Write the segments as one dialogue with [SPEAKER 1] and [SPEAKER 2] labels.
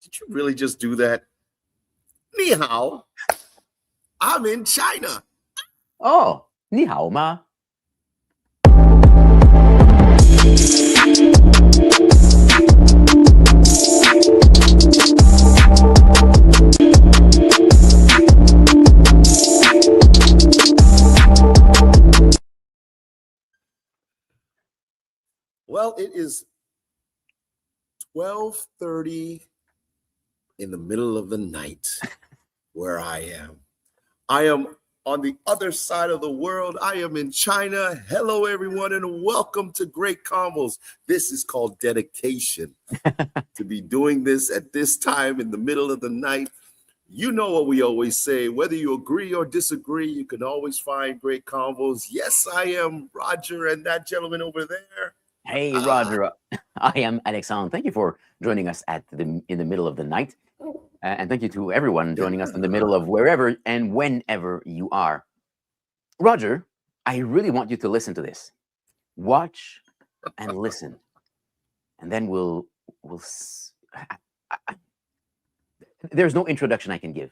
[SPEAKER 1] Did you really just do that? Ni hao. I'm in China.
[SPEAKER 2] Oh, 你好吗?
[SPEAKER 1] Well, it is 12:30 in the middle of the night where I am. I am on the other side of the world. I am in China. Hello, everyone, and welcome to Great Convos. This is called dedication. To be doing this at this time in the middle of the night. You know what we always say, whether you agree or disagree, you can always find Great Convos. Yes, I am Roger, and that gentleman over there.
[SPEAKER 2] Hey, Roger. I am Alexandre. Thank you for joining us in the middle of the night. And thank you to everyone joining us in the middle of wherever and whenever you are. Roger, I really want you to listen to this. Watch and listen. And then there's no introduction I can give.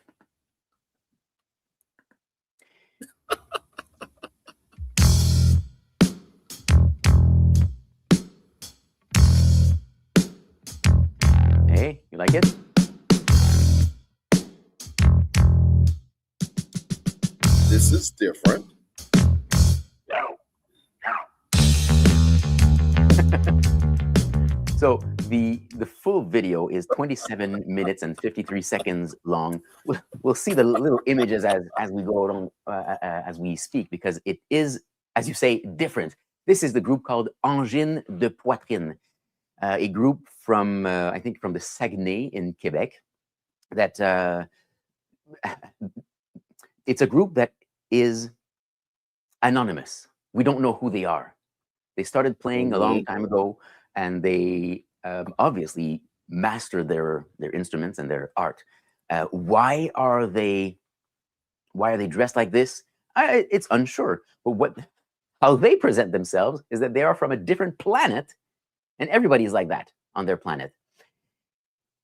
[SPEAKER 2] Hey, you like it?
[SPEAKER 1] This is different.
[SPEAKER 2] So the full video is 27 minutes and 53 seconds long. We'll see the little images as we go along, as we speak, because it is, as you say, different. This is the group called Angine de Poitrine, a group from, I think, from the Saguenay in Quebec. That it's a group that is anonymous. We don't know who they are. They started playing a long time ago, and they obviously mastered their instruments and their art. Why are they dressed like this? It's unsure. But how they present themselves is that they are from a different planet, and everybody's like that on their planet.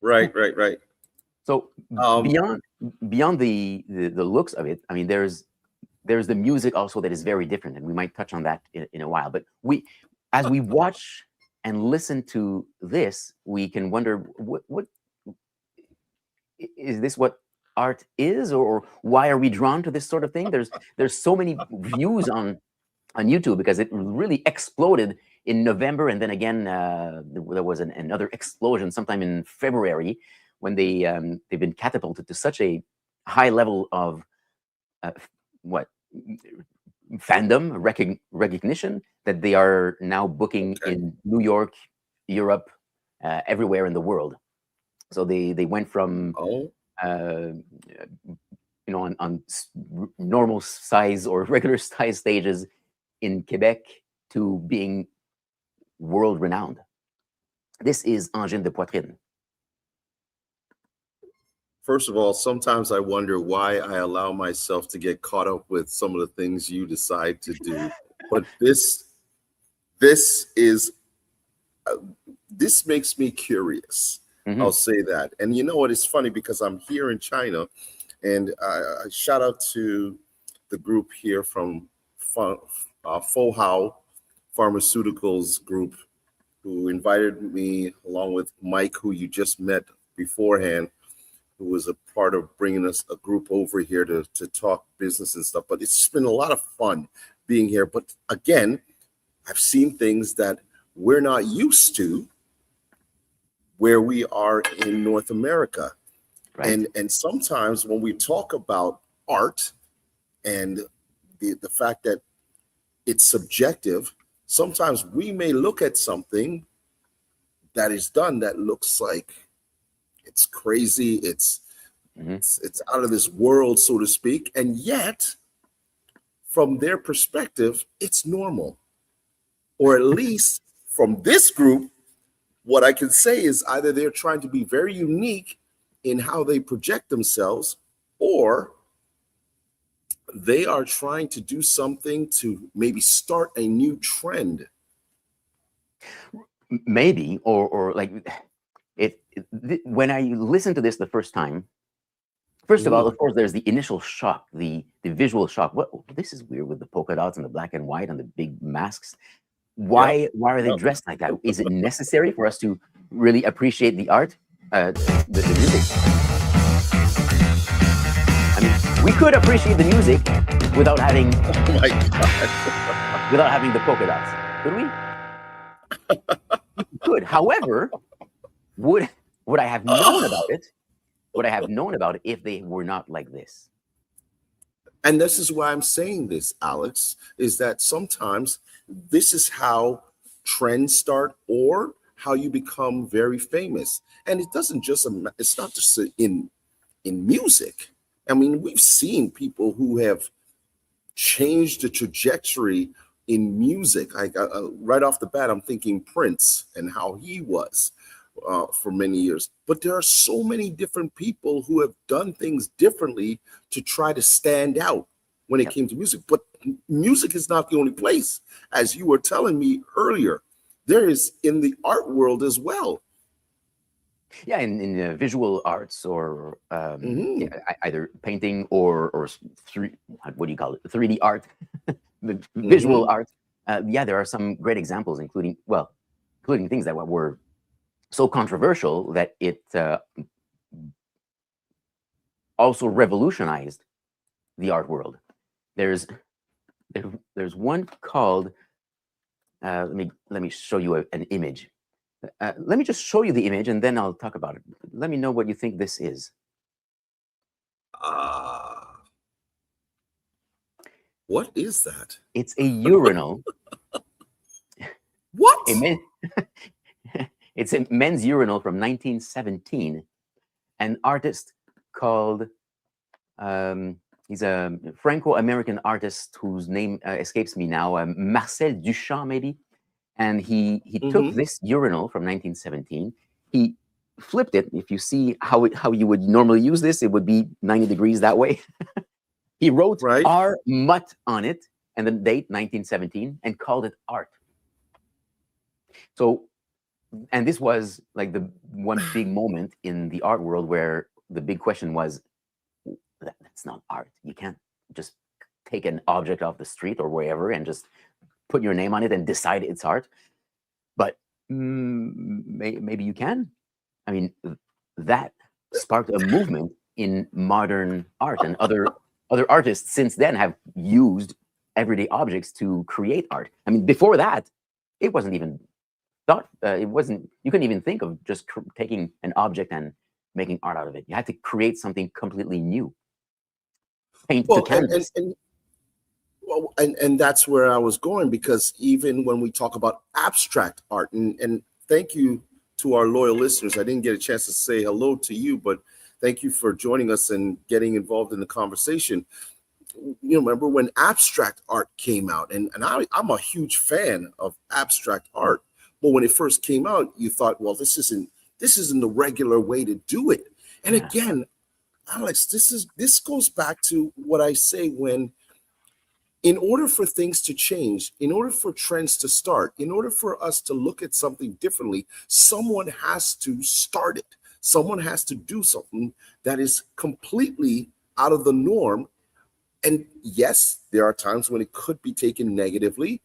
[SPEAKER 1] Right.
[SPEAKER 2] So beyond the looks of it, I mean, there's the music also that is very different, and we might touch on that in a while. But as we watch and listen to this, we can wonder, what is this? What art is, or why are we drawn to this sort of thing? There's so many views on YouTube because it really exploded in November, and then again there was another explosion sometime in February when they've been catapulted to such a high level of fandom, recognition, that they are now booking in New York, Europe, everywhere in the world. So they went from on normal size or regular size stages in Quebec to being world renowned. This is Angine de Poitrine.
[SPEAKER 1] First of all, sometimes I wonder why I allow myself to get caught up with some of the things you decide to do. But this makes me curious. Mm-hmm. I'll say that. And you know what? It's funny because I'm here in China, and I shout out to the group here from Fohao Pharmaceuticals Group, who invited me, along with Mike, who you just met beforehand, who was a part of bringing us a group over here to talk business and stuff. But it's been a lot of fun being here. But again, I've seen things that we're not used to where we are in North America. Right. And sometimes when we talk about art and the fact that it's subjective, sometimes we may look at something that is done that looks like it's crazy, it's out of this world, so to speak, and yet from their perspective, it's normal. Or at least from this group, what I can say is either they're trying to be very unique in how they project themselves, or they are trying to do something to maybe start a new trend.
[SPEAKER 2] Maybe, or like When I listened to this the first time, first of all, of course, there's the initial shock, the visual shock. What, this is weird with the polka dots and the black and white and the big masks. Why are they dressed like that? Is it necessary for us to really appreciate the art, the music? I mean, we could appreciate the music without having,
[SPEAKER 1] oh my God,
[SPEAKER 2] without having the polka dots, could we? We could. However, would I have known about it? Would I have known about it if they were not like this?
[SPEAKER 1] And this is why I'm saying this, Alex, is that sometimes this is how trends start or how you become very famous. And it doesn't just, it's not just in music. I mean, we've seen people who have changed the trajectory in music. Right off the bat, I'm thinking Prince and how he was for many years. But there are so many different people who have done things differently to try to stand out when it came to music. But music is not the only place. As you were telling me earlier, there is in the art world as well.
[SPEAKER 2] Yeah, in visual arts or either painting or what do you call it? 3D art, the visual art. Yeah, there are some great examples, including things that were so controversial that it also revolutionized the art world. There's one called. Let me show you an image. Let me just show you the image and then I'll talk about it. Let me know what you think this is.
[SPEAKER 1] What is that?
[SPEAKER 2] It's a urinal.
[SPEAKER 1] What?
[SPEAKER 2] It's a men's urinal from 1917. An artist called, he's a Franco-American artist whose name escapes me now, Marcel Duchamp, maybe. And he took this urinal from 1917. He flipped it. If you see how you would normally use this, it would be 90 degrees that way. He wrote R. Mutt on it and the date 1917 and called it art. So, and this was like the one big moment in the art world where the big question was, that's not art. You can't just take an object off the street or wherever and just put your name on it and decide it's art. But maybe you can. I mean, that sparked a movement in modern art, and other artists since then have used everyday objects to create art. I mean, before that, it wasn't even thought. You couldn't even think of just taking an object and making art out of it. You had to create something completely new. Paint to canvas.
[SPEAKER 1] And that's where I was going, because even when we talk about abstract art, and thank you to our loyal listeners. I didn't get a chance to say hello to you, but thank you for joining us and getting involved in the conversation. You remember when abstract art came out, and I'm a huge fan of abstract art, but when it first came out, you thought, well, this isn't the regular way to do it. And again, Alex, this goes back to what I say when, in order for things to change, in order for trends to start, in order for us to look at something differently, someone has to start it. Someone has to do something that is completely out of the norm. And yes, there are times when it could be taken negatively,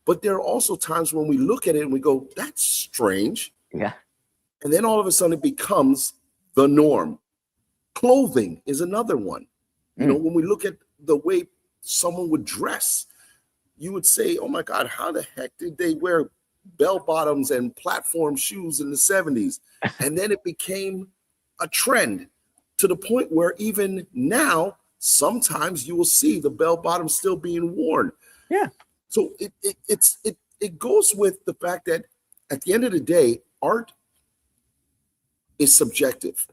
[SPEAKER 1] but there are also times when we look at it and we go, that's strange.
[SPEAKER 2] Yeah.
[SPEAKER 1] And then all of a sudden it becomes the norm. Clothing is another one. You know, when we look at the way someone would dress, you would say, oh my God, how the heck did they wear bell bottoms and platform shoes in the 70s? And then it became a trend to the point where even now, sometimes you will see the bell bottoms still being worn.
[SPEAKER 2] Yeah.
[SPEAKER 1] So it goes with the fact that at the end of the day, art is subjective.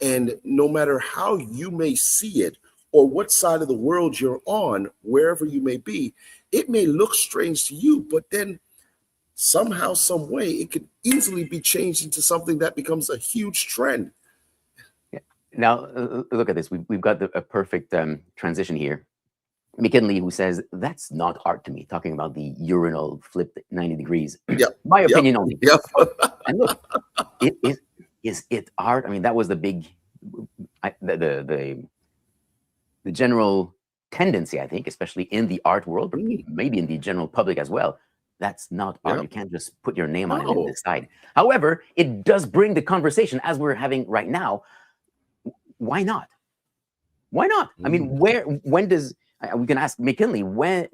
[SPEAKER 1] And no matter how you may see it, or what side of the world you're on, wherever you may be, it may look strange to you, but then somehow, some way, it could easily be changed into something that becomes a huge trend.
[SPEAKER 2] Yeah. Now, look at this. We've got a perfect transition here. McKinley, who says, that's not art to me, talking about the urinal flipped 90 degrees.
[SPEAKER 1] Yep.
[SPEAKER 2] My opinion only.
[SPEAKER 1] Yep.
[SPEAKER 2] And look, is it art? I mean, that was the big, the general tendency, I think, especially in the art world, but maybe in the general public as well. That's not art. You can't just put your name on it and decide. However, it does bring the conversation as we're having right now. Why not? Why not? I mean, when does, we can ask McKinley, what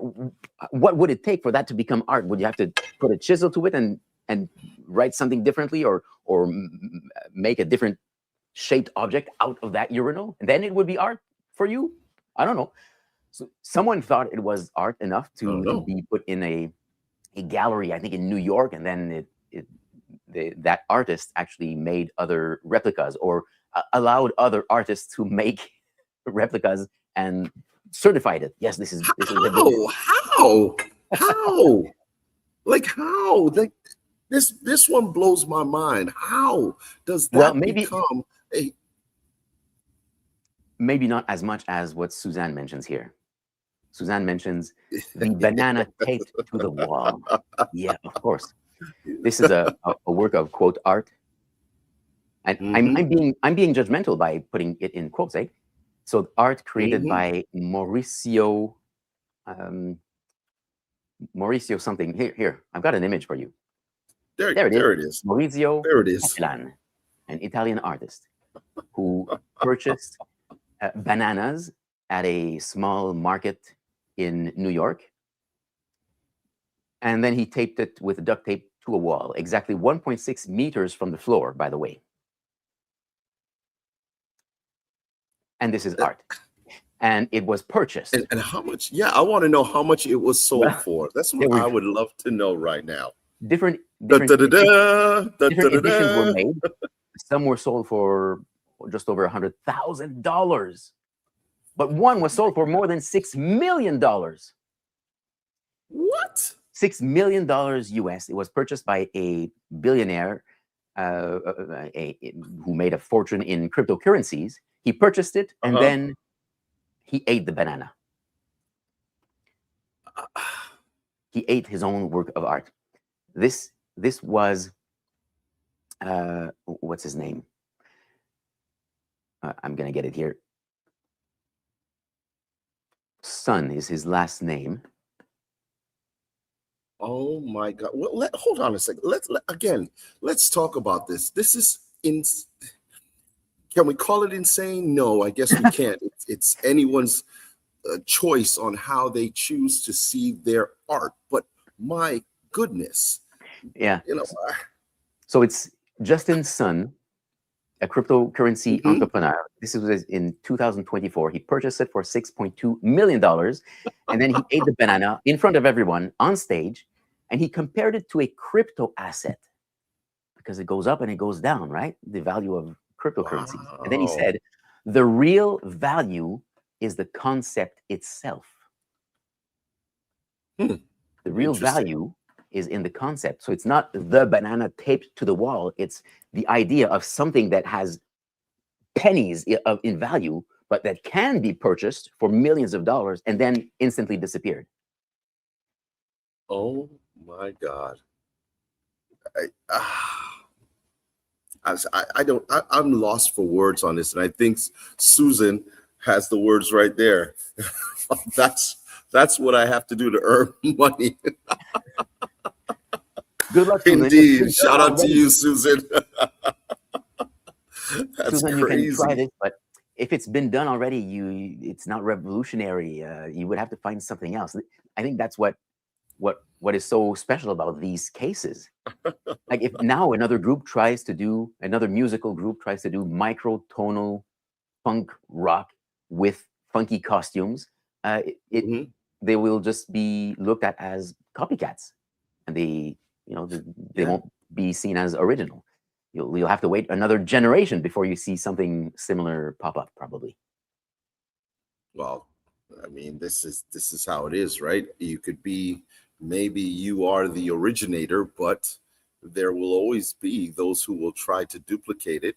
[SPEAKER 2] would it take for that to become art? Would you have to put a chisel to it and write something differently, or make a different shaped object out of that urinal, and then it would be art for you? I don't know. So someone thought it was art enough to be put in a gallery, I think in New York, and then that artist actually made other replicas, or allowed other artists to make replicas and certified it. Yes, this is
[SPEAKER 1] how like how like this one blows my mind. How does that become a?
[SPEAKER 2] Maybe not as much as what Suzanne mentions here. Suzanne mentions the banana taped to the wall. Yeah, of course. This is a work of, quote, art. And I'm being judgmental by putting it in quotes, eh? So art created by Mauricio something. Here, I've got an image for you. There it is. Maurizio Catalan, an Italian artist who purchased bananas at a small market in New York. And then he taped it with duct tape to a wall, exactly 1.6 meters from the floor, by the way. And this is art. And it was purchased.
[SPEAKER 1] And how much? Yeah, I want to know how much it was sold for. That's what I would love to know right now.
[SPEAKER 2] Different editions were made. Some were sold for just over $100,000. But one was sold for more than $6 million.
[SPEAKER 1] What?
[SPEAKER 2] $6 million US. It was purchased by a billionaire who made a fortune in cryptocurrencies. He purchased it, and then he ate the banana. He ate his own work of art. This was, what's his name? I'm going to get it here. Sun is his last name.
[SPEAKER 1] Oh my God! Well, hold on a second. Let's talk about this. This is can we call it insane? No, I guess we can't. It's anyone's choice on how they choose to see their art. But my goodness,
[SPEAKER 2] yeah. So it's Justin Sun, a cryptocurrency entrepreneur. This was in 2024. He purchased it for $6.2 million. And then he ate the banana in front of everyone on stage. And he compared it to a crypto asset because it goes up and it goes down, right? The value of cryptocurrency. Wow. And then he said, the real value is the concept itself. The real value is in the concept. So it's not the banana taped to the wall. It's the idea of something that has pennies in value, but that can be purchased for millions of dollars and then instantly disappeared.
[SPEAKER 1] Oh my God. I'm lost for words on this. And I think Susan has the words right there. That's what I have to do to earn money.
[SPEAKER 2] Good luck, Susan.
[SPEAKER 1] Indeed. Shout out to you, Susan. That's
[SPEAKER 2] Susan,
[SPEAKER 1] crazy.
[SPEAKER 2] you can try this, but if it's been done already, it's not revolutionary. You would have to find something else. I think that's what is so special about these cases. Like if now another musical group tries to do microtonal funk rock with funky costumes, they will just be looked at as copycats, and they won't be seen as original. You'll have to wait another generation before you see something similar pop up, probably.
[SPEAKER 1] Well, I mean, this is how it is, right? You could be, maybe you are the originator, but there will always be those who will try to duplicate it,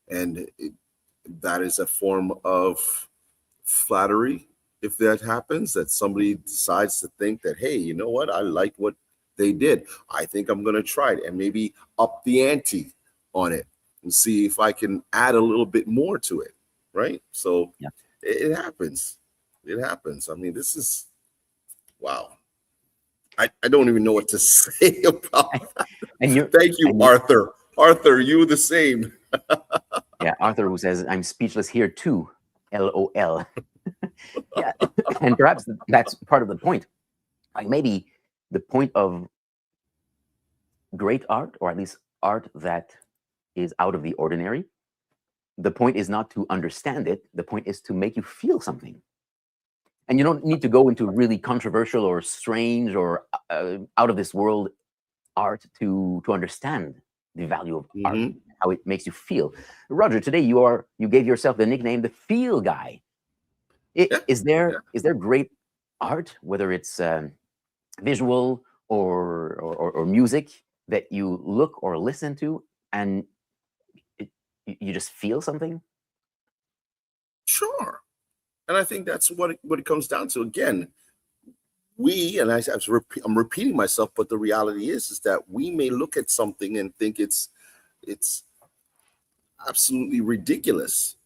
[SPEAKER 1] and that is a form of flattery. If that happens, that somebody decides to think that, hey, you know what, I like what they did, I think I'm going to try it and maybe up the ante on it. and see if I can add a little bit more to it, right? So
[SPEAKER 2] Yeah.
[SPEAKER 1] it happens. It happens. I mean, this is, wow. I don't even know what to say about that.
[SPEAKER 2] And
[SPEAKER 1] Thank you, Arthur. Arthur, you the same.
[SPEAKER 2] Yeah, Arthur, who says, I'm speechless here too, LOL. Yeah, and perhaps that's part of the point. Like maybe the point of great art, or at least art that is out of the ordinary, the point is not to understand it. The point is to make you feel something. And you don't need to go into really controversial or strange or out of this world art to understand the value of art, how it makes you feel. Roger, today you gave yourself the nickname the Feel Guy. Is there great art, whether it's visual or music, that you look or listen to and you just feel something?
[SPEAKER 1] Sure. And I think that's what it comes down to. Again, I'm repeating myself, but the reality is that we may look at something and think it's absolutely ridiculous,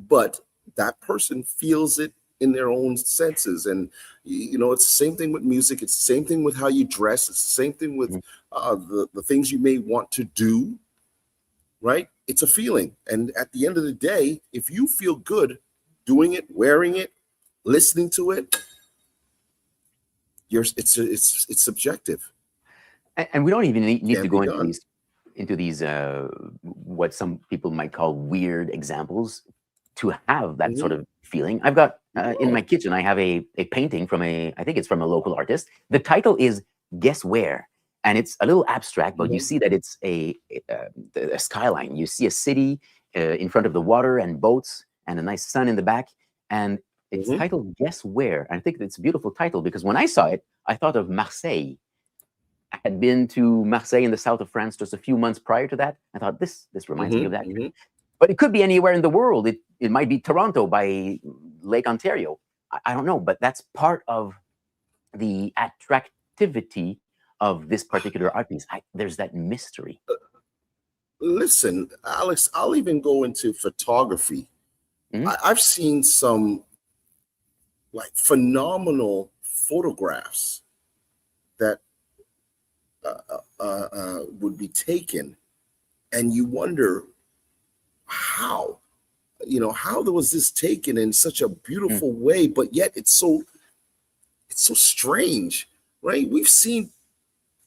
[SPEAKER 1] but that person feels it in their own senses. And it's the same thing with music. It's the same thing with how you dress. It's the same thing with the things you may want to do, right? It's a feeling. And at the end of the day, if you feel good doing it, wearing it, listening to it, it's subjective.
[SPEAKER 2] And we don't even need to go into these what some people might call weird examples to have that sort of feeling. I've got in my kitchen, I have a painting from I think it's from a local artist. The title is Guess Where? And it's a little abstract, but you see that it's a skyline. You see a city in front of the water and boats and a nice sun in the back. And it's titled Guess Where? And I think it's a beautiful title because when I saw it, I thought of Marseille. I had been to Marseille in the south of France just a few months prior to that. I thought this reminds me of that. But it could be anywhere in the world. It might be Toronto by Lake Ontario. I don't know, but that's part of the attractivity of this particular art piece. There's that mystery.
[SPEAKER 1] Listen, Alex, I'll even go into photography. I've seen some like phenomenal photographs that would be taken, and you wonder how was this taken in such a beautiful way, but yet it's so strange, right? We've seen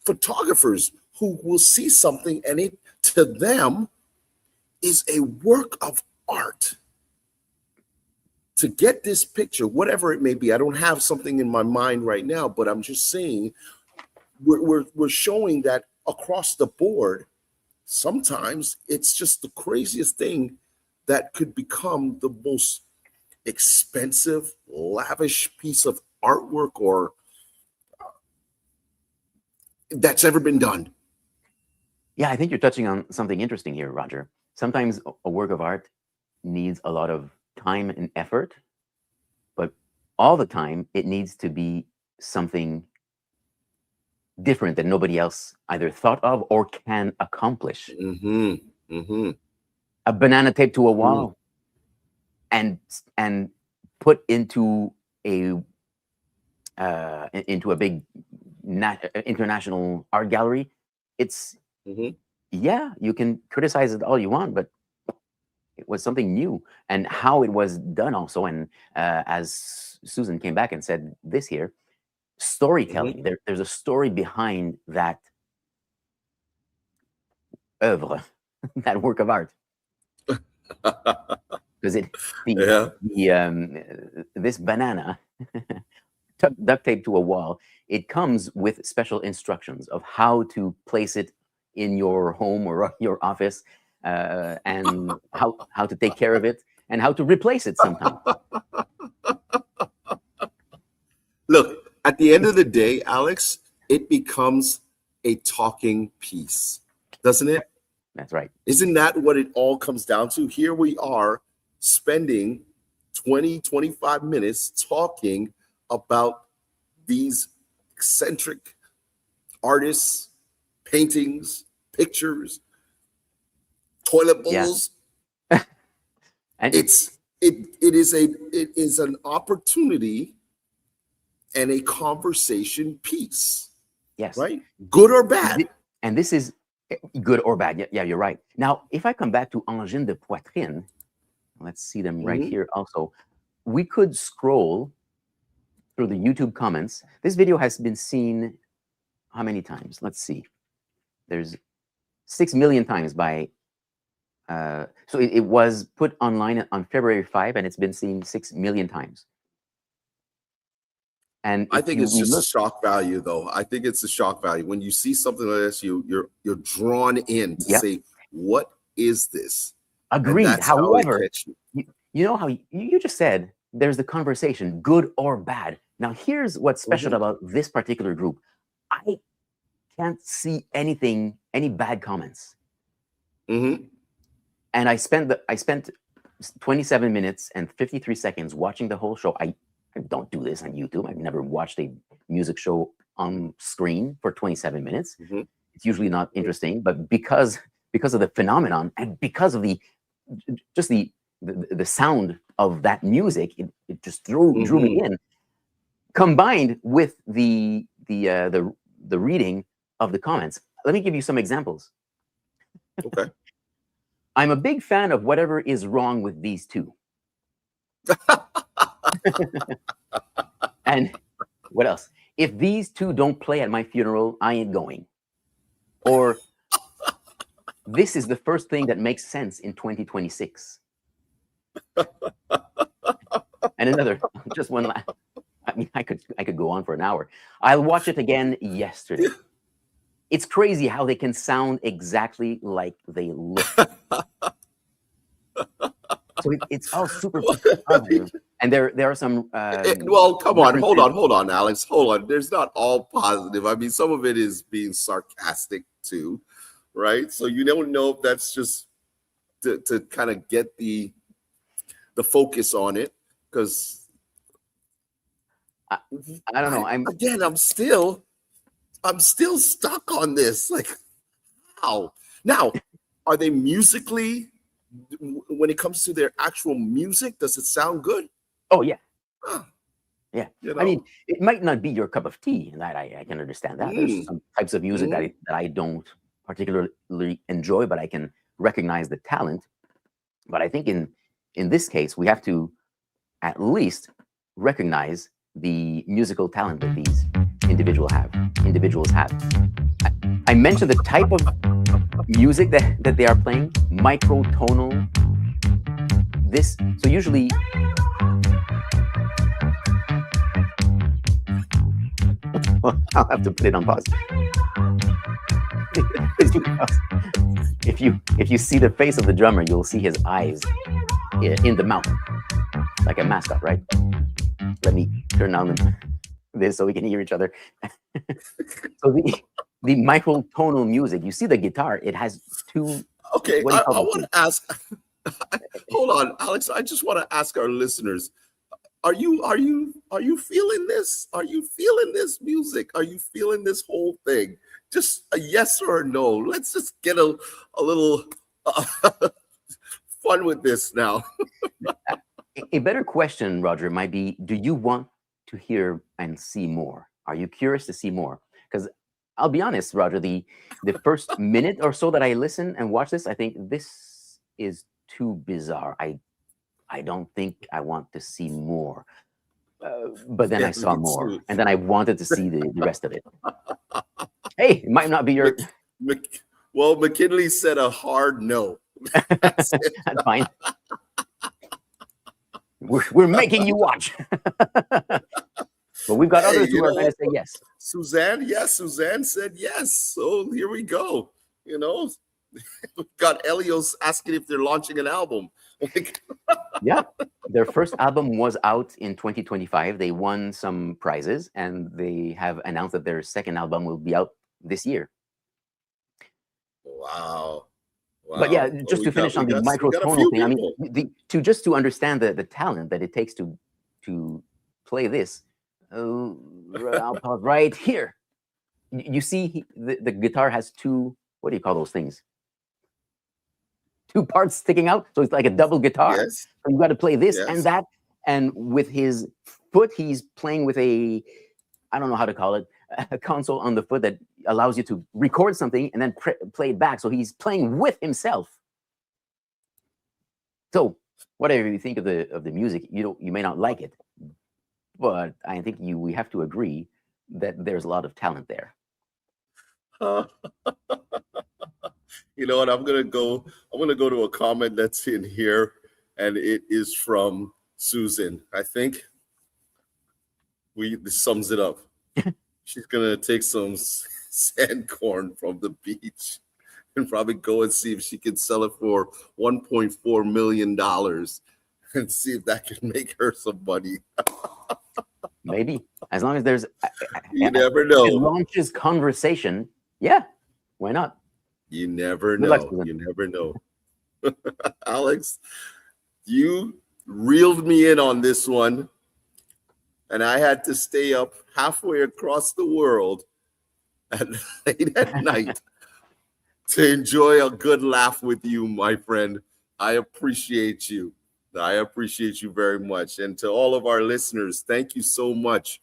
[SPEAKER 1] photographers who will see something and it to them is a work of art. To get this picture, whatever it may be, I don't have something in my mind right now, but I'm just saying we're showing that across the board. Sometimes it's just the craziest thing that could become the most expensive, lavish piece of artwork or that's ever been done.
[SPEAKER 2] Yeah, I think you're touching on something interesting here, Roger. Sometimes a work of art needs a lot of time and effort, but all the time it needs to be something different that nobody else either thought of or can accomplish. A banana taped to a wall and put into a big international art gallery. It's yeah, you can criticize it all you want, but it was something new, and how it was done also. And as Susan came back and said this here, storytelling. There's a story behind that oeuvre, that work of art. Because this banana duct taped to a wall, it comes with special instructions of how to place it in your home or your office, and how to take care of it and how to replace it sometimes.
[SPEAKER 1] Look, at the end of the day, Alex, it becomes a talking piece, doesn't it?
[SPEAKER 2] That's right.
[SPEAKER 1] Isn't that what it all comes down to? Here we are spending 20, 25 minutes talking about these eccentric artists, paintings, pictures, toilet bowls.
[SPEAKER 2] Yeah. And
[SPEAKER 1] it is an opportunity and a conversation piece.
[SPEAKER 2] yes.
[SPEAKER 1] Right? Good or bad.
[SPEAKER 2] And this is good or bad. Yeah, you're right. Now, if I come back to Angine de Poitrine, let's see them right here also. We could scroll through the YouTube comments. This video has been seen how many times? Let's see. There's 6 million times by, so it was put online on February 5, and it's been seen 6 million times. And
[SPEAKER 1] I think it's just a shock value, though. I think it's a shock value. When you see something like this, you're drawn in to say, what is this?
[SPEAKER 2] Agreed. However, you know how you just said there's the conversation, good or bad. Now, here's what's special about this particular group. I can't see any bad comments. And I spent 27 minutes and 53 seconds watching the whole show. I don't do this on YouTube. I've never watched a music show on screen for 27 minutes. It's usually not interesting, but because of the phenomenon and because of the sound of that music, it just drew me in. Combined with the reading of the comments. Let me give you some examples.
[SPEAKER 1] Okay.
[SPEAKER 2] I'm a big fan of whatever is wrong with these two. And what else? If these two don't play at my funeral, I ain't going. Or this is the first thing that makes sense in 2026. And another, just one last. I mean, I could go on for an hour. I'll watch it again yesterday. It's crazy how they can sound exactly like they look. So it's all super positive. And there are some.
[SPEAKER 1] Well, come on, hold on, Alex, hold on. There's not all positive. I mean, some of it is being sarcastic too, right? So you don't know if that's just to kind of get the focus on it, because
[SPEAKER 2] I don't know.
[SPEAKER 1] I'm still stuck on this. Like, how? Now, are they musically? When it comes to their actual music, does it sound good?
[SPEAKER 2] Oh yeah, yeah.
[SPEAKER 1] You know?
[SPEAKER 2] I mean, it might not be your cup of tea, and that I can understand that. There's some types of music that I don't particularly enjoy, but I can recognize the talent. But I think in this case, we have to at least recognize the musical talent that these individuals have. I mentioned the type of music that they are playing, microtonal. So usually I'll have to put it on pause. If you see the face of the drummer, you'll see his eyes in the mouth, like a mascot, right? Let me turn on this so we can hear each other. So the microtonal music, you see the guitar, it has two.
[SPEAKER 1] Okay, I want to ask. Hold on, Alex. I just want to ask our listeners: Are you feeling this? Are you feeling this music? Are you feeling this whole thing? Just a yes or a no. Let's just get a little fun with this now.
[SPEAKER 2] A better question, Roger, might be: do you want to hear and see more? Are you curious to see more? Because I'll be honest, Roger, the first minute or so that I listen and watch this, I think this is too bizarre. I don't think I want to see more. But then I saw more, and then I wanted to see the rest of it. Hey, it might not be your.
[SPEAKER 1] Well, McKinley said a hard no.
[SPEAKER 2] That's fine. We're making you watch. But we've got others who are going to say yes.
[SPEAKER 1] Suzanne said yes. So here we go. You know, we've got Elios asking if they're launching an album.
[SPEAKER 2] Yeah, their first album was out in 2025. They won some prizes, and they have announced that their second album will be out this year.
[SPEAKER 1] Wow.
[SPEAKER 2] But yeah, just to finish on the microtonal thing, I mean, to understand the talent that it takes to play this, I'll pause right here. You see, the guitar has two, what do you call those things? two parts sticking out, so it's like a double guitar.
[SPEAKER 1] Yes.
[SPEAKER 2] So you got to play this
[SPEAKER 1] Yes.
[SPEAKER 2] and that, and with his foot, he's playing with a, I don't know how to call it, a console on the foot that allows you to record something and then play it back. So he's playing with himself. So whatever you think of the music, you may not like it, but I think we have to agree that there's a lot of talent there.
[SPEAKER 1] You know what? I'm gonna go to a comment that's in here, and it is from Susan. I think this sums it up. She's gonna take some sand corn from the beach and probably go and see if she can sell it for $1.4 million and see if that can make her some money.
[SPEAKER 2] Maybe, as long as there's
[SPEAKER 1] you never know.
[SPEAKER 2] It launches conversation. Yeah, why not?
[SPEAKER 1] You never know. You never know. Alex, you reeled me in on this one, and I had to stay up halfway across the world late at night to enjoy a good laugh with you, my friend. I appreciate you. I appreciate you very much. And to all of our listeners, thank you so much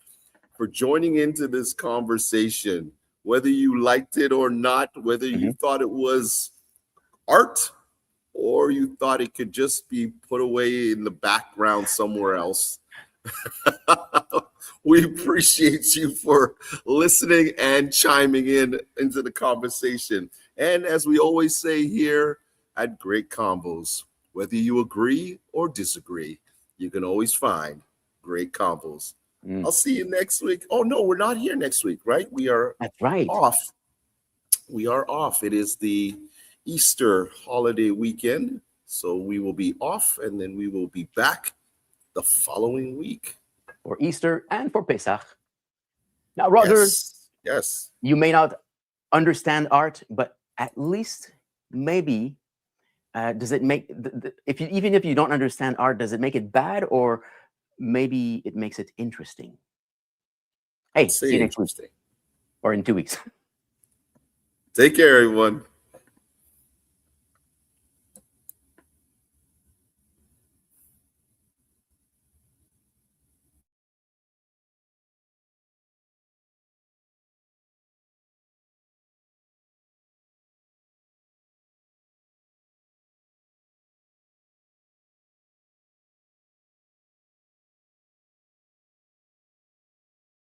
[SPEAKER 1] for joining into this conversation. Whether you liked it or not, whether you thought it was art or you thought it could just be put away in the background somewhere else. We appreciate you for listening and chiming into the conversation. And as we always say here at Great Convos, whether you agree or disagree, you can always find Great Convos. I'll see you next week. Oh, no, we're not here next week, right?
[SPEAKER 2] That's right.
[SPEAKER 1] Off. We are off. It is the Easter holiday weekend. So we will be off, and then we will be back the following week.
[SPEAKER 2] For Easter and for Pesach. Now, Roger,
[SPEAKER 1] yes.
[SPEAKER 2] You may not understand art, but at least maybe does it make, even if you don't understand art, does it make it bad, or maybe it makes it interesting? Hey, see you next week. Or in 2 weeks.
[SPEAKER 1] Take care, everyone.